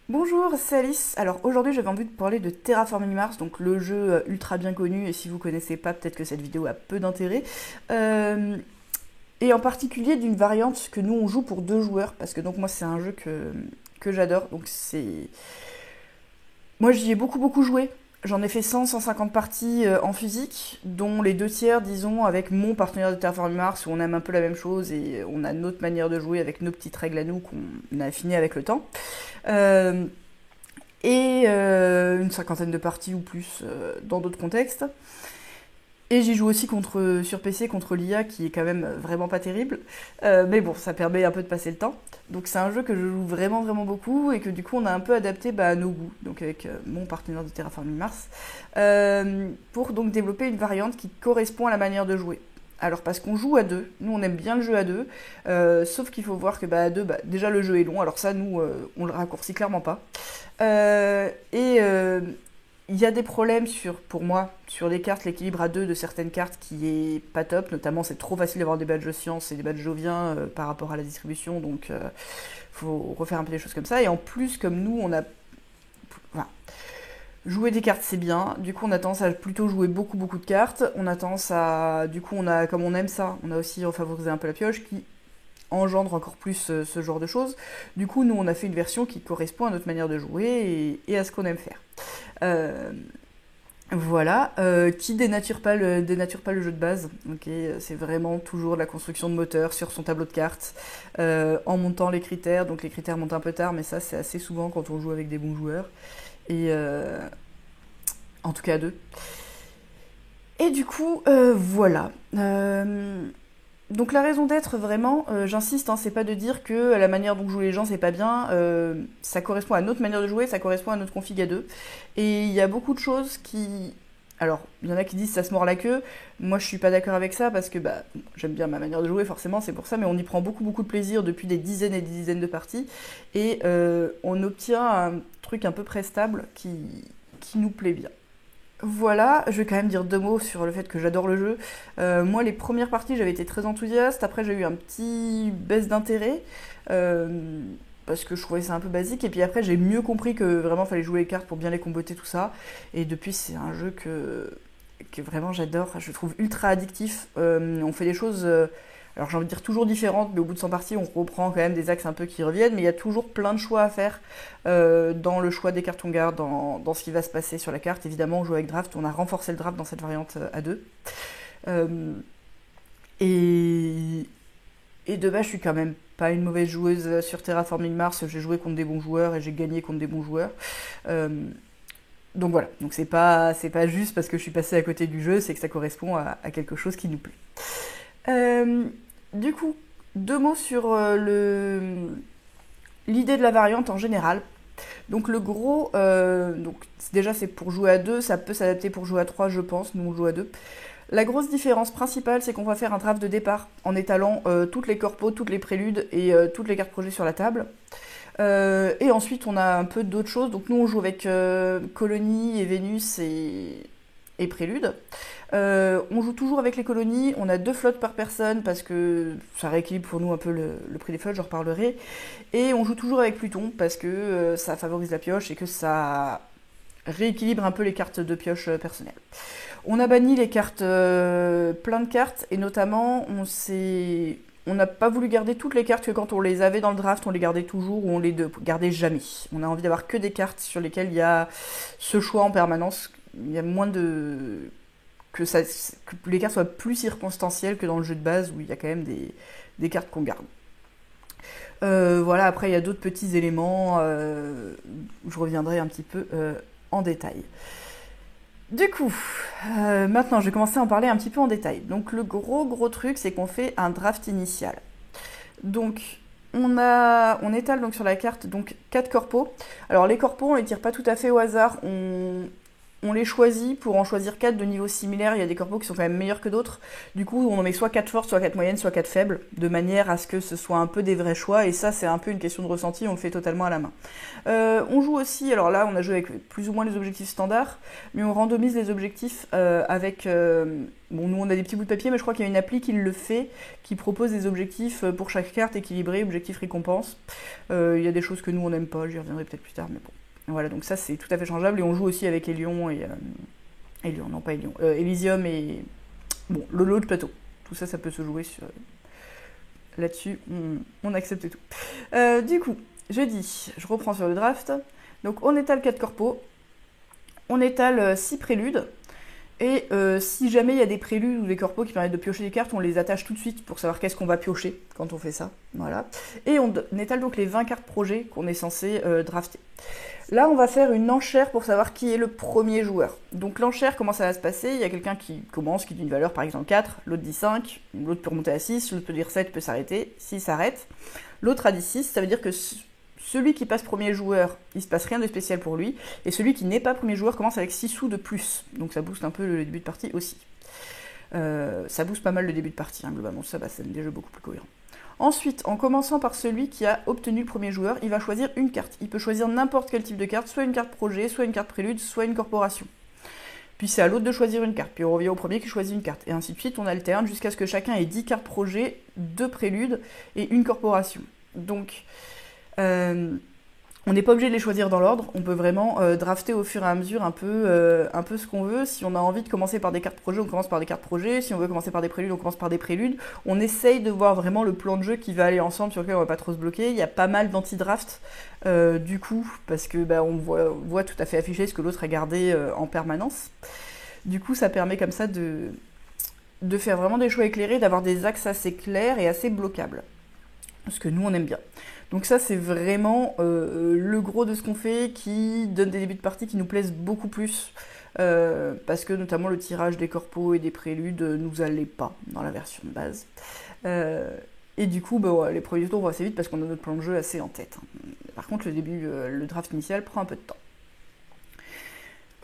Bonjour, c'est Alice. Alors aujourd'hui j'avais envie de parler de Terraforming Mars, donc le jeu ultra bien connu, et si vous connaissez pas, peut-être que cette vidéo a peu d'intérêt. Euh, et en particulier d'une variante que nous on joue pour deux joueurs, parce que donc moi c'est un jeu que j'adore, donc c'est... Moi j'y ai beaucoup joué. J'en ai fait 100-150 parties en physique, dont les deux tiers, disons, avec mon partenaire de Terraforming Mars, où on aime un peu la même chose et on a notre manière de jouer avec nos petites règles à nous qu'on a affinées avec le temps. Euh, une cinquantaine de parties ou plus dans d'autres contextes. Et j'y joue aussi sur PC contre l'IA qui est quand même vraiment pas terrible. Mais bon, ça permet un peu de passer le temps. Donc c'est un jeu que je joue vraiment beaucoup et que du coup on a un peu adapté à nos goûts, donc avec mon partenaire de Terraforming Mars, pour donc développer une variante qui correspond à la manière de jouer. Alors parce qu'on joue à deux, nous on aime bien le jeu à deux, sauf qu'il faut voir que à deux, déjà le jeu est long, alors ça nous on le raccourcit clairement pas. Il y a des problèmes pour moi, sur les cartes, l'équilibre à deux de certaines cartes qui est pas top, notamment c'est trop facile d'avoir des badges de science et des badges joviens par rapport à la distribution, donc faut refaire un peu des choses comme ça. Et en plus, comme nous, on a... Enfin, jouer des cartes c'est bien, du coup on a tendance à plutôt jouer beaucoup de cartes, on a tendance à... Du coup on a, comme on aime ça, on a aussi favorisé un peu la pioche qui engendre encore plus ce genre de choses. Du coup nous on a fait une version qui correspond à notre manière de jouer et à ce qu'on aime faire. Euh, voilà, qui dénature pas le jeu de base. Ok, c'est vraiment toujours de la construction de moteur sur son tableau de cartes, en montant les critères. Donc les critères montent un peu tard, mais ça c'est assez souvent quand on joue avec des bons joueurs. Et en tout cas à deux. Et du coup, voilà. Donc la raison d'être vraiment, j'insiste, hein, c'est pas de dire que la manière dont jouent les gens c'est pas bien, ça correspond à notre manière de jouer, ça correspond à notre config à deux. Et il y a beaucoup de choses qui... Alors, il y en a qui disent ça se mord la queue, moi je suis pas d'accord avec ça parce que j'aime bien ma manière de jouer forcément, c'est pour ça, mais on y prend beaucoup de plaisir depuis des dizaines et des dizaines de parties et on obtient un truc un peu prestable qui nous plaît bien. Voilà, je vais quand même dire deux mots sur le fait que j'adore le jeu. Moi, les premières parties, j'avais été très enthousiaste. Après, j'ai eu un petit baisse d'intérêt parce que je trouvais ça un peu basique. Et puis après, j'ai mieux compris que vraiment, fallait jouer les cartes pour bien les comboter, tout ça. Et depuis, c'est un jeu que vraiment j'adore. Je le trouve ultra addictif. On fait des choses alors j'ai envie de dire toujours différentes, mais au bout de 100 parties, on reprend quand même des axes un peu qui reviennent, mais il y a toujours plein de choix à faire dans le choix des cartes qu'on garde, dans ce qui va se passer sur la carte. Évidemment, on joue avec draft, on a renforcé le draft dans cette variante à deux. Euh, et, et de base, je suis quand même pas une mauvaise joueuse sur Terraforming Mars, j'ai joué contre des bons joueurs et j'ai gagné contre des bons joueurs. Euh, donc voilà, donc c'est pas juste parce que je suis passée à côté du jeu, c'est que ça correspond à quelque chose qui nous plaît. Euh, du coup, deux mots sur l'idée de la variante en général. Donc le gros, donc déjà c'est pour jouer à deux, ça peut s'adapter pour jouer à trois, je pense. Nous on joue à deux. La grosse différence principale, c'est qu'on va faire un draft de départ en étalant toutes les corpos, toutes les préludes et toutes les cartes projets sur la table. Et ensuite, on a un peu d'autres choses. Donc nous, on joue avec Colonie et Vénus et Prélude. On joue toujours avec les colonies, on a deux flottes par personne parce que ça rééquilibre pour nous un peu le prix des flottes, j'en reparlerai. Et on joue toujours avec Pluton parce que ça favorise la pioche et que ça rééquilibre un peu les cartes de pioche personnelles. On a banni les cartes, plein de cartes, et notamment on n'a pas voulu garder toutes les cartes que quand on les avait dans le draft, on les gardait toujours ou on les gardait jamais. On a envie d'avoir que des cartes sur lesquelles il y a ce choix en permanence. Il y a moins de que, ça, que les cartes soient plus circonstancielles que dans le jeu de base où il y a quand même des cartes qu'on garde. Voilà, après il y a d'autres petits éléments où je reviendrai un petit peu en détail. Du coup, maintenant je vais commencer à en parler un petit peu en détail. Donc le gros truc, c'est qu'on fait un draft initial. Donc on étale donc sur la carte donc 4 corpos. Alors les corpos, on les tire pas tout à fait au hasard, on les choisit pour en choisir 4 de niveaux similaires. Il y a des corpos qui sont quand même meilleurs que d'autres. Du coup, on en met soit 4 fortes, soit 4 moyennes, soit 4 faibles, de manière à ce que ce soit un peu des vrais choix. Et ça, c'est un peu une question de ressenti, on le fait totalement à la main. On joue aussi, alors là, on a joué avec plus ou moins les objectifs standards, mais on randomise les objectifs avec... bon, nous, on a des petits bouts de papier, mais je crois qu'il y a une appli qui le fait, qui propose des objectifs pour chaque carte équilibrés, objectifs récompenses. Il y a des choses que nous, on n'aime pas, j'y reviendrai peut-être plus tard, mais bon. Voilà, donc ça c'est tout à fait changeable et on joue aussi avec Hélion et... Hélion, non pas Hélion, Elysium et... Bon, le lot de plateau. Tout ça, ça peut se jouer sur... Là-dessus, on accepte tout. Du coup, je reprends sur le draft. Donc on étale 4 corpos, on étale 6 préludes, et si jamais il y a des préludes ou des corpos qui permettent de piocher des cartes, on les attache tout de suite pour savoir qu'est-ce qu'on va piocher quand on fait ça. Voilà. Et on étale donc les 20 cartes projets qu'on est censé drafter. Là, on va faire une enchère pour savoir qui est le premier joueur. Donc l'enchère, comment ça va se passer? Il y a quelqu'un qui commence, qui dit une valeur, par exemple 4, l'autre dit 5, l'autre peut remonter à 6, l'autre peut dire 7, peut s'arrêter. S'il s'arrête, l'autre a dit 6, ça veut dire que celui qui passe premier joueur, il se passe rien de spécial pour lui, et celui qui n'est pas premier joueur commence avec 6 sous de plus. Donc ça booste un peu le début de partie aussi. Ça booste pas mal le début de partie, hein, globalement, ça c'est des jeux beaucoup plus cohérents. Ensuite, en commençant par celui qui a obtenu le premier joueur, il va choisir une carte. Il peut choisir n'importe quel type de carte, soit une carte projet, soit une carte prélude, soit une corporation. Puis c'est à l'autre de choisir une carte, puis on revient au premier qui choisit une carte. Et ainsi de suite, on alterne jusqu'à ce que chacun ait 10 cartes projet, 2 préludes et une corporation. Donc, on n'est pas obligé de les choisir dans l'ordre, on peut vraiment drafter au fur et à mesure un peu ce qu'on veut. Si on a envie de commencer par des cartes projets, on commence par des cartes projets. Si on veut commencer par des préludes, on commence par des préludes. On essaye de voir vraiment le plan de jeu qui va aller ensemble, sur lequel on va pas trop se bloquer. Il y a pas mal d'anti-draft, du coup, parce que on voit tout à fait affiché ce que l'autre a gardé en permanence. Du coup, ça permet comme ça de faire vraiment des choix éclairés, d'avoir des axes assez clairs et assez bloquables. Ce que nous, on aime bien. Donc ça, c'est vraiment le gros de ce qu'on fait, qui donne des débuts de partie qui nous plaisent beaucoup plus, parce que notamment le tirage des corpos et des préludes nous allait pas dans la version de base. Et du coup, les premiers tours vont assez vite parce qu'on a notre plan de jeu assez en tête. Par contre, le draft initial prend un peu de temps.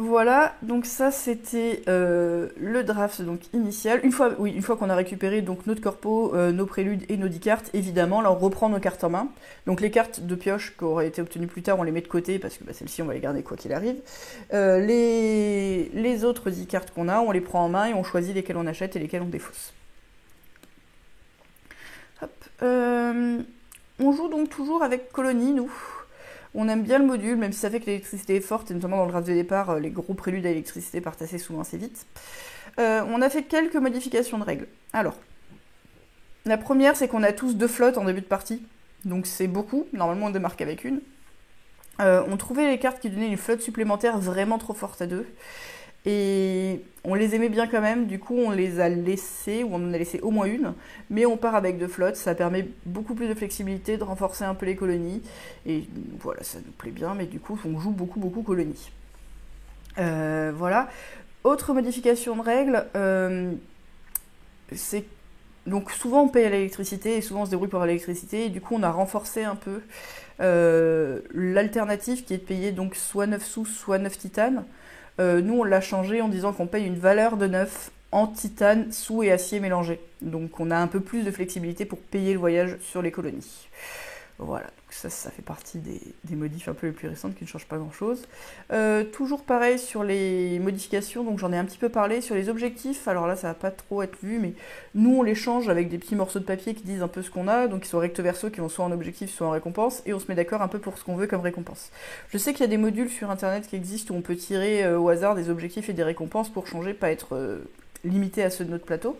Voilà, donc ça c'était le draft donc, initial. Une fois qu'on a récupéré donc, notre corpo, nos préludes et nos 10 cartes, évidemment, là on reprend nos cartes en main. Donc les cartes de pioche qui auraient été obtenues plus tard, on les met de côté parce que celles-ci on va les garder quoi qu'il arrive. Les autres 10 cartes qu'on a, on les prend en main et on choisit lesquelles on achète et lesquelles on défausse. Hop. On joue donc toujours avec colonie, nous. On aime bien le module, même si ça fait que l'électricité est forte, et notamment dans le draft de départ, les gros préludes à l'électricité partent assez souvent assez vite. On a fait quelques modifications de règles. Alors, la première, c'est qu'on a tous 2 flottes en début de partie, donc c'est beaucoup, normalement on démarque avec une. On trouvait les cartes qui donnaient une flotte supplémentaire vraiment trop forte à 2, et on les aimait bien quand même, du coup on les a laissés, ou on en a laissé au moins une, mais on part avec 2 flottes, ça permet beaucoup plus de flexibilité, de renforcer un peu les colonies, et voilà, ça nous plaît bien, mais du coup on joue beaucoup colonies. Voilà. Autre modification de règles, c'est... Donc souvent on paye à l'électricité, et souvent on se débrouille pour l'électricité, et du coup on a renforcé un peu l'alternative qui est de payer donc soit 9 sous, soit 9 titanes. Nous, on l'a changé en disant qu'on paye une valeur de 9 en titane, sous et acier mélangés. Donc on a un peu plus de flexibilité pour payer le voyage sur les colonies. Voilà, donc ça fait partie des modifs un peu les plus récentes qui ne changent pas grand-chose. Toujours pareil sur les modifications, donc j'en ai un petit peu parlé. Sur les objectifs, alors là ça va pas trop être vu, mais nous on les change avec des petits morceaux de papier qui disent un peu ce qu'on a, donc ils sont recto verso, qui vont soit en objectif, soit en récompense, et on se met d'accord un peu pour ce qu'on veut comme récompense. Je sais qu'il y a des modules sur internet qui existent où on peut tirer au hasard des objectifs et des récompenses pour changer, pas être limité à ceux de notre plateau,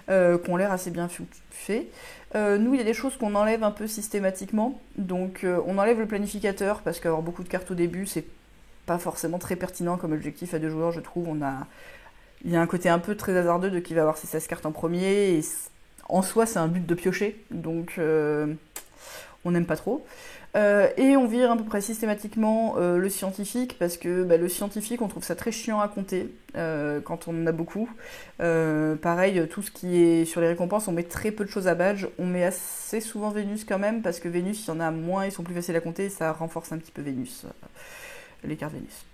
qui ont l'air assez bien faits. Nous, il y a des choses qu'on enlève un peu systématiquement. Donc, on enlève le planificateur parce qu'avoir beaucoup de cartes au début, c'est pas forcément très pertinent comme objectif à 2 joueurs, je trouve. Il y a un côté un peu très hasardeux de qui va avoir ses 16 cartes en premier. Et en soi, c'est un but de piocher. Donc, on n'aime pas trop. Et on vire à peu près systématiquement le scientifique, parce que le scientifique, on trouve ça très chiant à compter quand on en a beaucoup. Pareil, tout ce qui est sur les récompenses, on met très peu de choses à badge. On met assez souvent Vénus quand même, parce que Vénus, il y en a moins, ils sont plus faciles à compter, et ça renforce un petit peu Vénus, les cartes Vénus.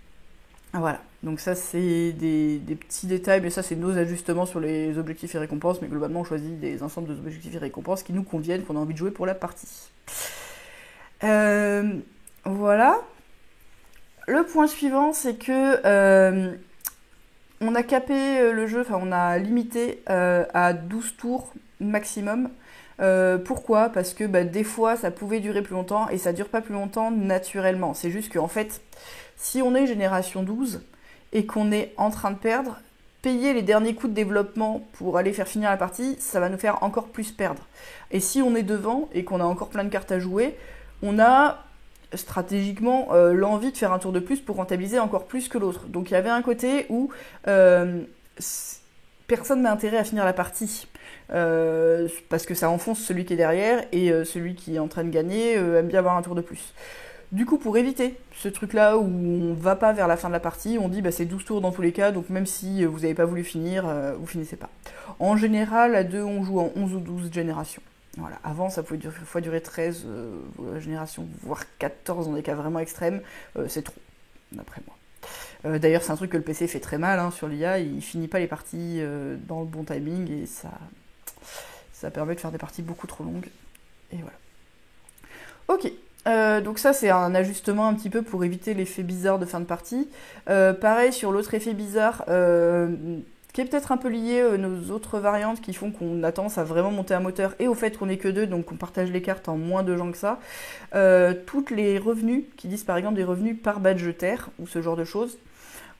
Voilà, donc ça c'est des petits détails, mais ça c'est nos ajustements sur les objectifs et récompenses, mais globalement on choisit des ensembles d'objectifs et récompenses qui nous conviennent, qu'on a envie de jouer pour la partie. Voilà. Le point suivant, c'est que on a capé le jeu, enfin on a limité à 12 tours maximum. Pourquoi? Parce que des fois ça pouvait durer plus longtemps et ça dure pas plus longtemps naturellement. C'est juste qu'en fait, si on est génération 12 et qu'on est en train de perdre, payer les derniers coups de développement pour aller faire finir la partie, ça va nous faire encore plus perdre. Et si on est devant et qu'on a encore plein de cartes à jouer, on a stratégiquement l'envie de faire un tour de plus pour rentabiliser encore plus que l'autre. Donc il y avait un côté où personne n'a intérêt à finir la partie. Parce que ça enfonce celui qui est derrière et celui qui est en train de gagner aime bien avoir un tour de plus. Du coup, pour éviter ce truc-là où on va pas vers la fin de la partie, on dit c'est 12 tours dans tous les cas, donc même si vous n'avez pas voulu finir, vous finissez pas. En général, à 2, on joue en 11 ou 12 générations. Voilà. Avant, ça pouvait durer 13 générations, voire 14 dans des cas vraiment extrêmes. C'est trop, d'après moi. D'ailleurs, c'est un truc que le PC fait très mal sur l'IA, il finit pas les parties dans le bon timing et ça permet de faire des parties beaucoup trop longues. Et voilà. Ok. Donc ça c'est un ajustement un petit peu pour éviter l'effet bizarre de fin de partie. Pareil sur l'autre effet bizarre, qui est peut-être un peu lié à nos autres variantes qui font qu'on a tendance à vraiment monter un moteur et au fait qu'on n'est que 2, donc on partage les cartes en moins de gens que ça. Toutes les revenus, qui disent par exemple des revenus par badge terre ou ce genre de choses,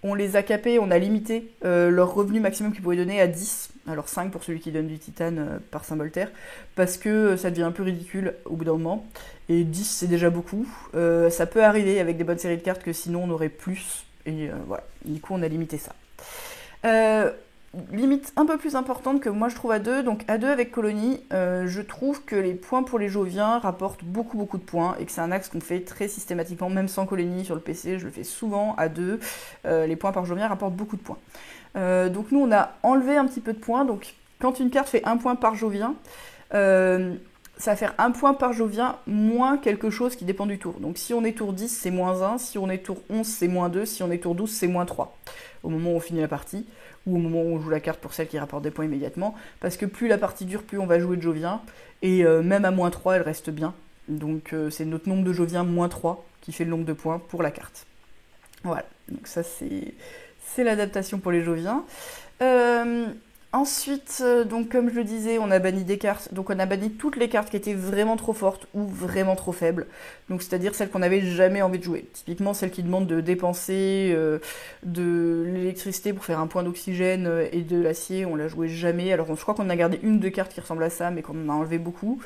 on les a capés, on a limité leur revenu maximum qu'ils pouvaient donner à 10, alors 5 pour celui qui donne du titane par symbole terre, parce que ça devient un peu ridicule au bout d'un moment, et 10 c'est déjà beaucoup. Ça peut arriver avec des bonnes séries de cartes que sinon on aurait plus, et voilà, du coup on a limité ça. Limite un peu plus importante que moi je trouve à 2, donc à 2 avec colonie, je trouve que les points pour les Joviens rapportent beaucoup de points et que c'est un axe qu'on fait très systématiquement, même sans colonie sur le PC, je le fais souvent à 2, les points par Jovien rapportent beaucoup de points. Donc nous on a enlevé un petit peu de points, donc quand une carte fait 1 point par Jovien, ça va faire 1 point par Jovien moins quelque chose qui dépend du tour. Donc si on est tour 10 c'est moins 1, si on est tour 11 c'est moins 2, si on est tour 12 c'est moins 3 au moment où on finit la partie, ou au moment où on joue la carte pour celle qui rapporte des points immédiatement, parce que plus la partie dure, plus on va jouer de Jovien, et même à moins 3, elle reste bien. Donc c'est notre nombre de Joviens moins 3 qui fait le nombre de points pour la carte. Voilà, donc ça c'est l'adaptation pour les Joviens. Ensuite, donc comme je le disais, on a banni des cartes. Donc on a banni toutes les cartes qui étaient vraiment trop fortes ou vraiment trop faibles. Donc c'est-à-dire celles qu'on n'avait jamais envie de jouer. Typiquement celles qui demandent de dépenser de l'électricité pour faire un point d'oxygène et de l'acier, on l'a joué jamais. Alors je crois qu'on a gardé 1 ou 2 cartes qui ressemblent à ça, mais qu'on en a enlevé beaucoup.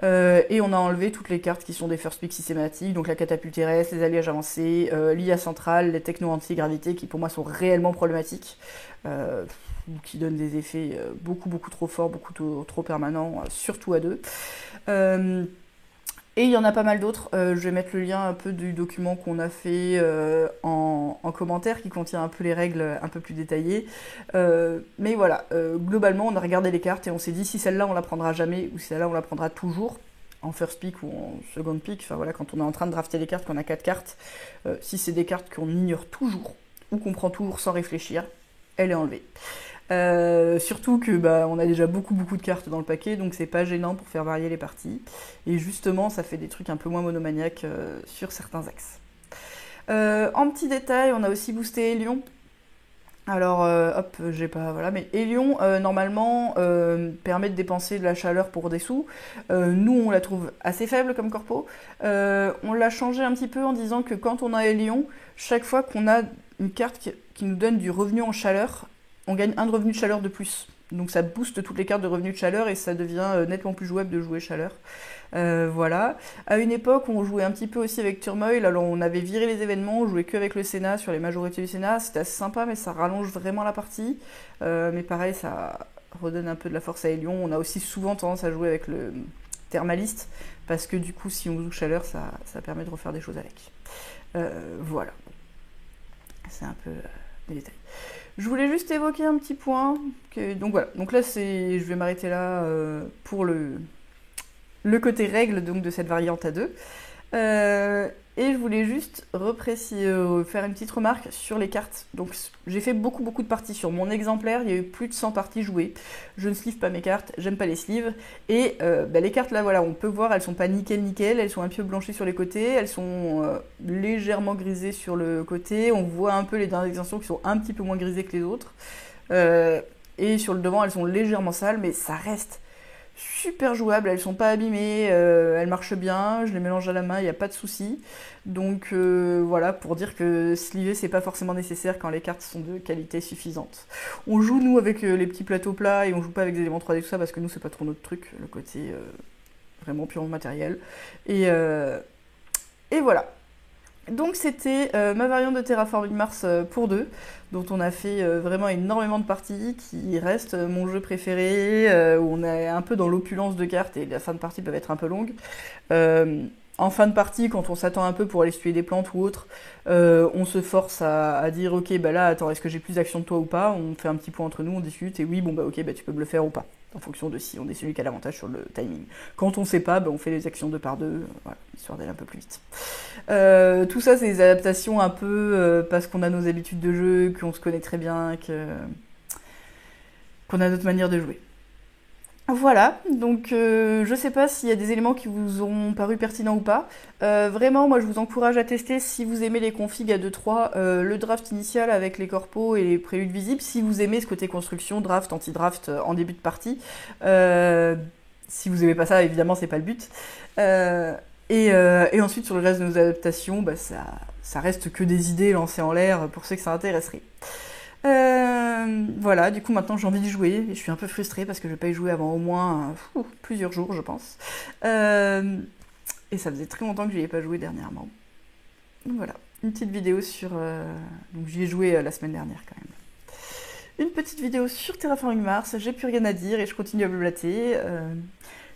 Et on a enlevé toutes les cartes qui sont des first pick systématiques, donc la catapulte terrestre, les alliages avancés, l'IA centrale, les techno anti-gravité qui pour moi sont réellement problématiques. Qui donnent des effets beaucoup trop forts, beaucoup trop permanents, surtout à 2. Et il y en a pas mal d'autres. Je vais mettre le lien un peu du document qu'on a fait en commentaire qui contient un peu les règles un peu plus détaillées. Mais voilà, globalement on a regardé les cartes et on s'est dit si celle-là on la prendra jamais ou si celle-là on la prendra toujours en first pick ou en second pick. Enfin voilà, quand on est en train de drafter les cartes, qu'on a 4 cartes, si c'est des cartes qu'on ignore toujours ou qu'on prend toujours sans réfléchir, elle est enlevée. Surtout que on a déjà beaucoup de cartes dans le paquet, donc c'est pas gênant pour faire varier les parties. Et justement, ça fait des trucs un peu moins monomaniaques sur certains axes. En petit détail, on a aussi boosté Hélion. Alors, hop, j'ai pas... Voilà, mais Hélion, normalement, permet de dépenser de la chaleur pour des sous. Nous, on la trouve assez faible comme corpo. On l'a changé un petit peu en disant que quand on a Hélion, chaque fois qu'on a une carte qui nous donne du revenu en chaleur, on gagne 1 de revenu de chaleur de plus. Donc ça booste toutes les cartes de revenu de chaleur et ça devient nettement plus jouable de jouer chaleur. Voilà. À une époque, on jouait un petit peu aussi avec Turmoil. Alors on avait viré les événements, on jouait que avec le Sénat sur les majorités du Sénat. C'était assez sympa, mais ça rallonge vraiment la partie. Mais pareil, ça redonne un peu de la force à Hélion. On a aussi souvent tendance à jouer avec le Thermaliste, parce que du coup, si on joue chaleur, ça permet de refaire des choses avec. Voilà. C'est un peu des détails. Je voulais juste évoquer un petit point. Donc voilà, donc là je vais m'arrêter là pour le côté règle donc, de cette variante à 2. Et je voulais juste faire une petite remarque sur les cartes. Donc j'ai fait beaucoup de parties sur mon exemplaire, il y a eu plus de 100 parties jouées. Je ne sleeve pas mes cartes, j'aime pas les sleeves. Et les cartes là, voilà, on peut voir, elles sont pas nickel, elles sont un peu blanchies sur les côtés, elles sont légèrement grisées sur le côté. On voit un peu les dernières extensions qui sont un petit peu moins grisées que les autres. Et sur le devant, elles sont légèrement sales, mais ça reste super jouables, elles sont pas abîmées, elles marchent bien, je les mélange à la main, il n'y a pas de souci. Donc voilà, pour dire que sleever c'est pas forcément nécessaire quand les cartes sont de qualité suffisante. On joue nous avec les petits plateaux plats et on joue pas avec des éléments 3D tout ça parce que nous c'est pas trop notre truc, le côté vraiment purement matériel. Et voilà. Donc c'était ma variante de Terraforming Mars pour deux, dont on a fait vraiment énormément de parties, qui reste mon jeu préféré, où on est un peu dans l'opulence de cartes et la fin de partie peuvent être un peu longues. En fin de partie, quand on s'attend un peu pour aller tuer des plantes ou autre, on se force à dire ok bah là attends est-ce que j'ai plus d'action de toi ou pas, on fait un petit point entre nous, on discute et oui bon bah ok bah tu peux me le faire ou pas, en fonction de si on est celui qui a l'avantage sur le timing. Quand on sait pas, bah, on fait les actions 2 par 2, voilà, histoire d'aller un peu plus vite. Tout ça c'est des adaptations un peu parce qu'on a nos habitudes de jeu, qu'on se connaît très bien, qu'on a notre manière de jouer. Voilà, donc je sais pas s'il y a des éléments qui vous ont paru pertinents ou pas. Vraiment, moi je vous encourage à tester si vous aimez les configs à 2-3, le draft initial avec les corpos et les préludes visibles, si vous aimez ce côté construction, draft, anti-draft en début de partie. Si vous aimez pas ça, évidemment c'est pas le but. Et ensuite sur le reste de nos adaptations, bah, ça reste que des idées lancées en l'air pour ceux que ça intéresserait. Voilà, du coup maintenant j'ai envie d'y jouer et je suis un peu frustrée parce que je vais pas y jouer avant au moins plusieurs jours je pense. Et ça faisait très longtemps que j'y ai pas joué dernièrement. Donc voilà, une petite vidéo sur... Donc j'y ai joué la semaine dernière quand même. Une petite vidéo sur Terraforming Mars, j'ai plus rien à dire et je continue à blablater.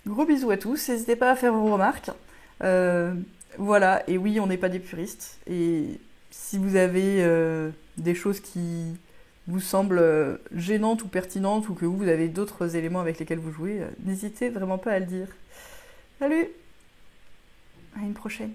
Gros bisous à tous, n'hésitez pas à faire vos remarques. Voilà, et oui on n'est pas des puristes. Et si vous avez des choses qui vous semblent gênantes ou pertinentes ou que vous avez d'autres éléments avec lesquels vous jouez, n'hésitez vraiment pas à le dire. Salut, à une prochaine.